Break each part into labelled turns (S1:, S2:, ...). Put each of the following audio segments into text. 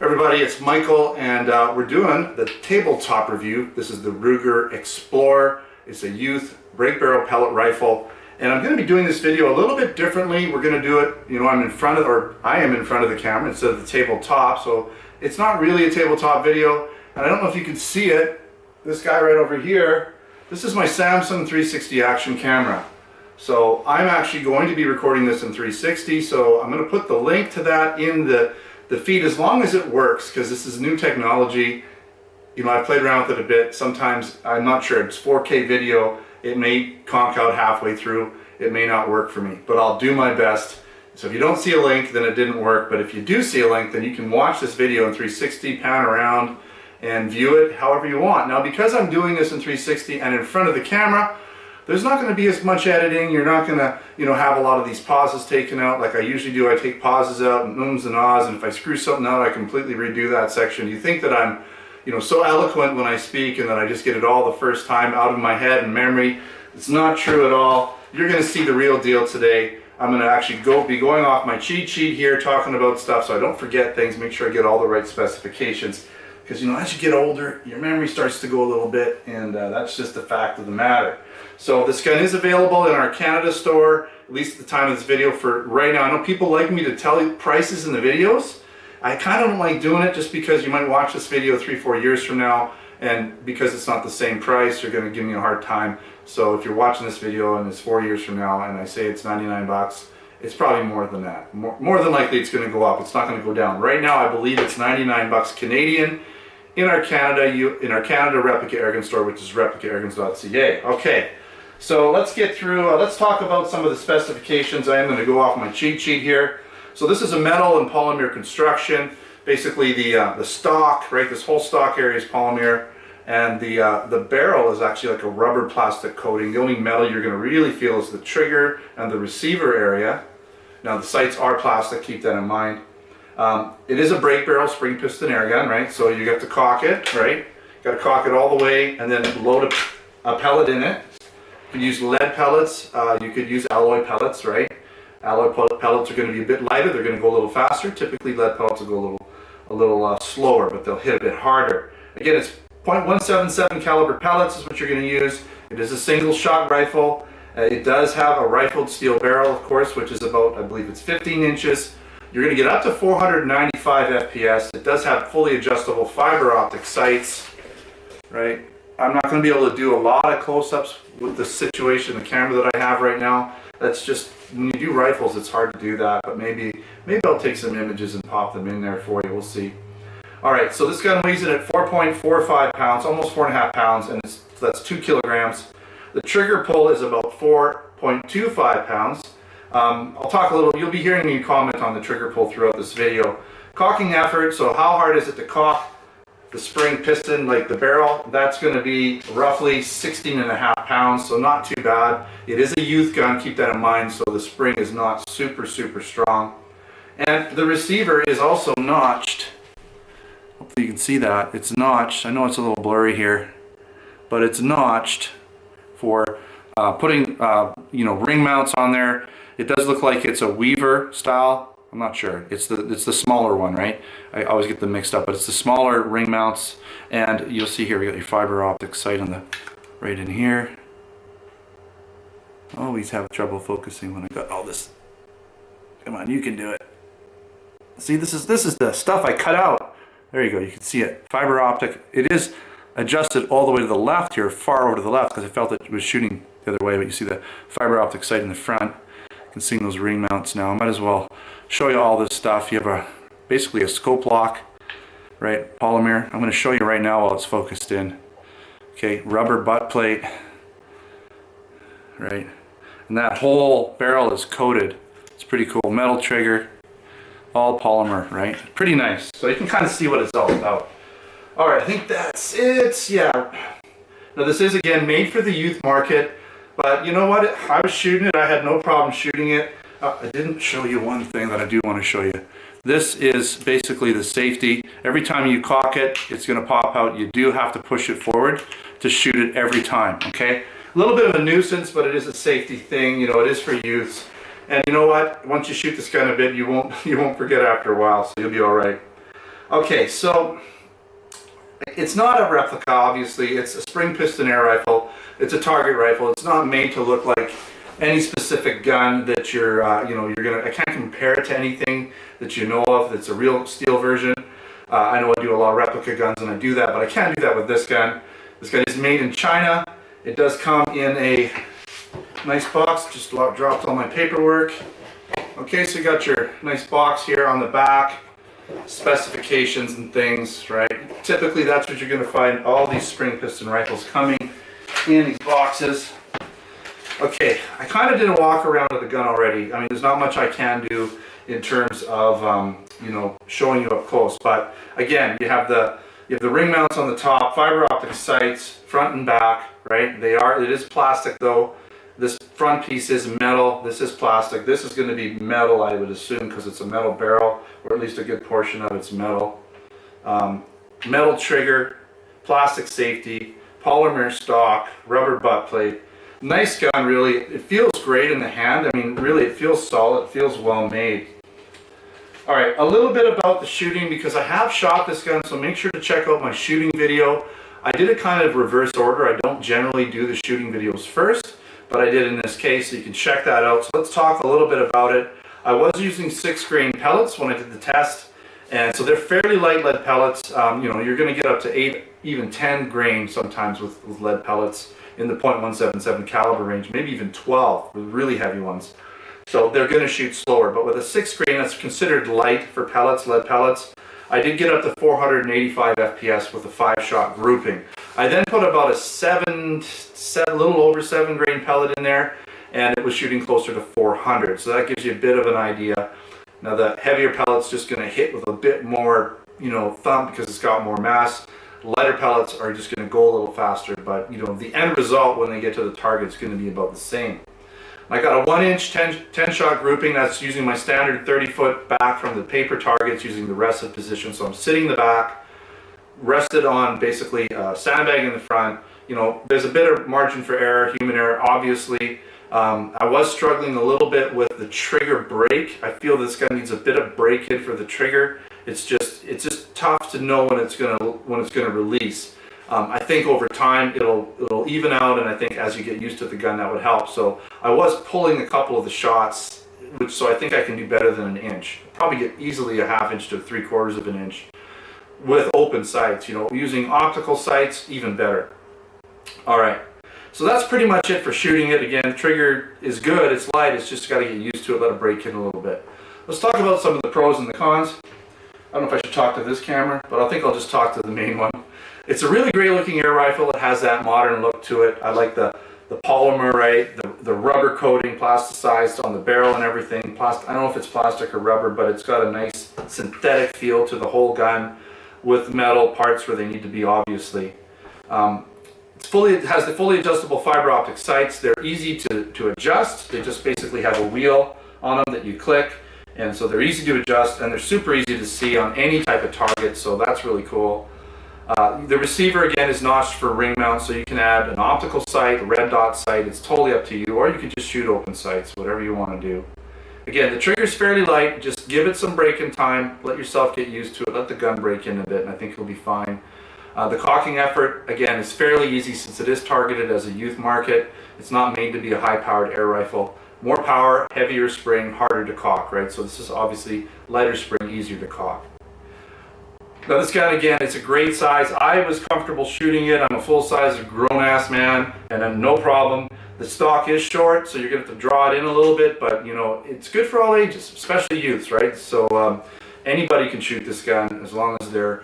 S1: Everybody, it's Michael, and we're doing the tabletop review. This is the Ruger Explorer. It's a youth break barrel pellet rifle, and I'm going to be doing this video a little bit differently. We're going to do it, I am in front of the camera instead of the tabletop, so it's not really a tabletop video. And I don't know if you can see it. This guy right over here, this is my Samsung 360 action camera. So I'm actually going to be recording this in 360, so I'm going to put the link to that in the feed as long as it works, because this is new technology. I've played around with it a bit. Sometimes I'm not sure. It's 4K video. It may conk out halfway through. It may not work for me, but I'll do my best. So if you don't see a link, then it didn't work. But if you do see a link, then you can watch this video in 360, pan around, and view it however you want. Now, because I'm doing this in 360 and in front of the camera, there's not going to be as much editing. You're not going to, have a lot of these pauses taken out like I usually do. I take pauses out and ums and ahs, and if I screw something out, I completely redo that section. You think that I'm, so eloquent when I speak and that I just get it all the first time out of my head and memory. It's not true at all. You're going to see the real deal today. I'm going to actually be going off my cheat sheet here, talking about stuff so I don't forget things, make sure I get all the right specifications. Because, as you get older, your memory starts to go a little bit, and that's just the fact of the matter. So this gun is available in our Canada store, at least at the time of this video for right now. I know people like me to tell you prices in the videos. I kind of don't like doing it just because you might watch this video 3-4 years from now, and because it's not the same price, you're going to give me a hard time. So if you're watching this video and it's 4 years from now and I say it's 99 bucks, it's probably more than that. More than likely it's going to go up. It's not going to go down. Right now I believe it's 99 bucks Canadian in our Canada replica Airgun store, which is replicairguns.ca. Okay. So let's get through, let's talk about some of the specifications. I am going to go off my cheat sheet here. So this is a metal and polymer construction. Basically the stock, right, this whole stock area is polymer, and the barrel is actually like a rubber plastic coating. The only metal you're going to really feel is the trigger and the receiver area. Now the sights are plastic, keep that in mind. It is a break barrel spring piston air gun, right? So you have to cock it, right? Got to cock it all the way and then load a pellet in it. You could use lead pellets, you could use alloy pellets, right? Alloy pellets are going to be a bit lighter, they're going to go a little faster. Typically lead pellets will go a little slower, but they'll hit a bit harder. Again, it's .177 caliber pellets is what you're going to use. It is a single shot rifle. It does have a rifled steel barrel, of course, which is about, I believe it's 15 inches. You're going to get up to 495 FPS. It does have fully adjustable fiber optic sights, right? I'm not going to be able to do a lot of close-ups with the situation, the camera that I have right now. That's just, when you do rifles, it's hard to do that, but maybe I'll take some images and pop them in there for you. We'll see. Alright, so this gun weighs in at 4.45 pounds, almost 4.5 pounds, and that's 2 kilograms. The trigger pull is about 4.25 pounds. I'll talk a little, you'll be hearing me comment on the trigger pull throughout this video. Cocking effort, so how hard is it to cock the spring piston, like the barrel? That's going to be roughly 16.5 pounds, so not too bad. It is a youth gun, keep that in mind, so the spring is not super strong. And the receiver is also notched. Hopefully you can see that. It's notched. I know it's a little blurry here, but it's notched for putting ring mounts on there. It does look like it's a Weaver style. I'm not sure. It's the smaller one, right? I always get them mixed up, but it's the smaller ring mounts, and you'll see here we got your fiber optic sight on the right in here. Always have trouble focusing when I got all this. Come on, you can do it. See, this is the stuff I cut out. There you go. You can see it. Fiber optic. It is adjusted all the way to the left here, far over to the left, because I felt it was shooting the other way. But you see the fiber optic sight in the front. You can see those ring mounts now. I might as well show you all this stuff. You have basically a scope lock, right? Polymer. I'm going to show you right now while it's focused in. Okay, rubber butt plate, right? And that whole barrel is coated. It's pretty cool. Metal trigger, all polymer, right? Pretty nice. So you can kind of see what it's all about. All right, I think that's it. Yeah. Now this is again made for the youth market. But you know what? I was shooting it. I had no problem shooting it. I didn't show you one thing that I do want to show you. This is basically the safety. Every time you cock it, it's going to pop out. You do have to push it forward to shoot it every time, okay? A little bit of a nuisance, but it is a safety thing. It is for youths. And you know what? Once you shoot this gun a bit, you won't forget after a while, so you'll be all right. Okay, so it's not a replica, obviously. It's a spring piston air rifle. It's a target rifle. It's not made to look like any specific gun that you're, I can't compare it to anything that you know of that's a real steel version. I know I do a lot of replica guns and I do that, but I can't do that with this gun. This gun is made in China. It does come in a nice box. Just dropped all my paperwork. Okay, so you got your nice box here on the back, specifications and things, right? Typically that's what you're going to find all these spring piston rifles coming in these boxes. Okay, I kind of did a walk around of the gun already. I mean, there's not much I can do in terms of showing you up close, but again, you have the ring mounts on the top, fiber optic sights, front and back, right? It is plastic though. This front piece is metal, this is plastic. This is going to be metal, I would assume, because it's a metal barrel, or at least a good portion of it's metal. Metal trigger, plastic safety, polymer stock, rubber butt plate. Nice gun, really. It feels great in the hand. I mean, really, it feels solid, it feels well made. All right, a little bit about the shooting, because I have shot this gun, so make sure to check out my shooting video. I did it kind of reverse order. I don't generally do the shooting videos first, but I did in this case, so you can check that out. So let's talk a little bit about it. I was using 6-grain pellets when I did the test, and so they're fairly light lead pellets. You're going to get up to 8, even 10 grain sometimes with lead pellets in the .177 caliber range, maybe even 12 with really heavy ones. So they're going to shoot slower, but with a 6-grain that's considered light for pellets, lead pellets, I did get up to 485 FPS with a 5-shot grouping. I then put about a little over 7-grain pellet in there, and it was shooting closer to 400. So that gives you a bit of an idea. Now the heavier pellet's just going to hit with a bit more, thump because it's got more mass. Lighter pellets are just going to go a little faster, but the end result when they get to the target is going to be about the same. I got a 1-inch 10-shot grouping. That's using my standard 30-foot back from the paper targets, using the rested position. So I'm sitting in the back, rested on basically a sandbag in the front. There's a bit of margin for error, human error, obviously. I was struggling a little bit with the trigger brake. I feel this gun needs a bit of brake hit for the trigger. It's just tough to know when it's gonna release. I think over time it'll even out, and I think as you get used to the gun that would help. So I was pulling a couple of the shots, so I think I can do better than an inch. Probably get easily a 1/2 inch to 3/4 of an inch with open sights. Using optical sights, even better. All right, so that's pretty much it for shooting it. Again, the trigger is good, it's light, it's just got to get used to it, let it break in a little bit. Let's talk about some of the pros and the cons. I don't know if I should talk to this camera, but I think I'll just talk to the main one. It's a really great looking air rifle. It has that modern look to it. I like the polymer, right? The rubber coating, plasticized on the barrel and everything. I don't know if it's plastic or rubber, but it's got a nice synthetic feel to the whole gun with metal parts where they need to be, obviously. It has the fully adjustable fiber optic sights. They're easy to adjust. They just basically have a wheel on them that you click, and so they're easy to adjust, and they're super easy to see on any type of target, so that's really cool. The receiver, again, is notched for ring mount, so you can add an optical sight, a red dot sight. It's totally up to you, or you can just shoot open sights, whatever you want to do. Again, the trigger's fairly light. Just give it some break-in time. Let yourself get used to it. Let the gun break in a bit, and I think you'll be fine. The cocking effort, again, is fairly easy since it is targeted as a youth market. It's not made to be a high-powered air rifle. More power, heavier spring, harder to cock, right? So this is obviously lighter spring, easier to cock. Now this gun, again, it's a great size. I was comfortable shooting it. I'm a full-size grown-ass man, and I'm no problem. The stock is short, so you're going to have to draw it in a little bit, but it's good for all ages, especially youths, right? So anybody can shoot this gun as long as they're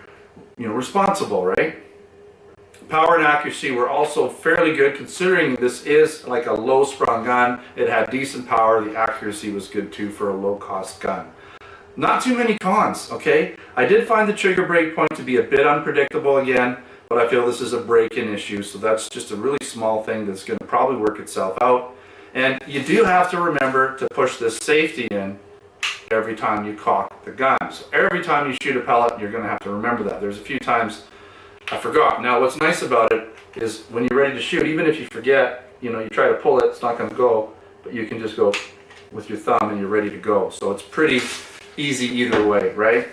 S1: responsible, right? Power and accuracy were also fairly good, considering this is like a low-sprung gun. It had decent power. The accuracy was good too for a low-cost gun. Not too many cons, okay? I did find the trigger break point to be a bit unpredictable again, but I feel this is a break-in issue, so that's just a really small thing that's going to probably work itself out. And you do have to remember to push this safety in every time you cock the gun. So every time you shoot a pellet, you're going to have to remember that. There's a few times I forgot. Now what's nice about it is when you're ready to shoot, even if you forget, you try to pull it, it's not going to go, but you can just go with your thumb and you're ready to go. So it's pretty easy either way, right?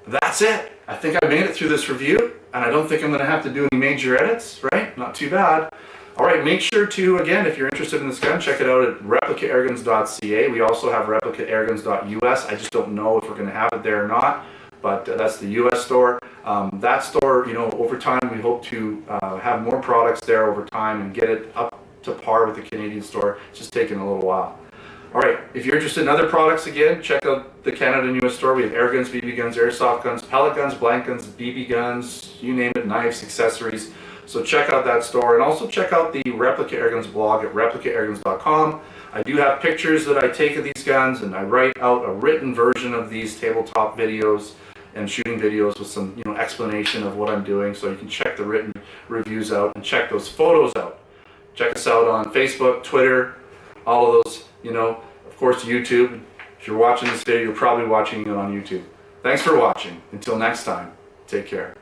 S1: that's it. I think I made it through this review, and I don't think I'm going to have to do any major edits, right? Not too bad. All right, make sure to, again, if you're interested in this gun, check it out at replicairguns.ca. We also have replicairguns.us. I just don't know if we're going to have it there or not, but that's the US store. That store, you know, over time, we hope to have more products there over time and get it up to par with the Canadian store. It's just taking a little while. All right, if you're interested in other products, again, check out the Canada and US store. We have air guns, BB guns, airsoft guns, pellet guns, blank guns, BB guns, you name it, knives, accessories. So check out that store, and also check out the Replica Airguns blog at replicairguns.com. I do have pictures that I take of these guns, and I write out a written version of these tabletop videos and shooting videos with some, you know, explanation of what I'm doing, so you can check the written reviews out and check those photos out. Check us out on Facebook, Twitter, all of those, you know, of course YouTube. If you're watching this video, you're probably watching it on YouTube. Thanks for watching. Until next time, take care.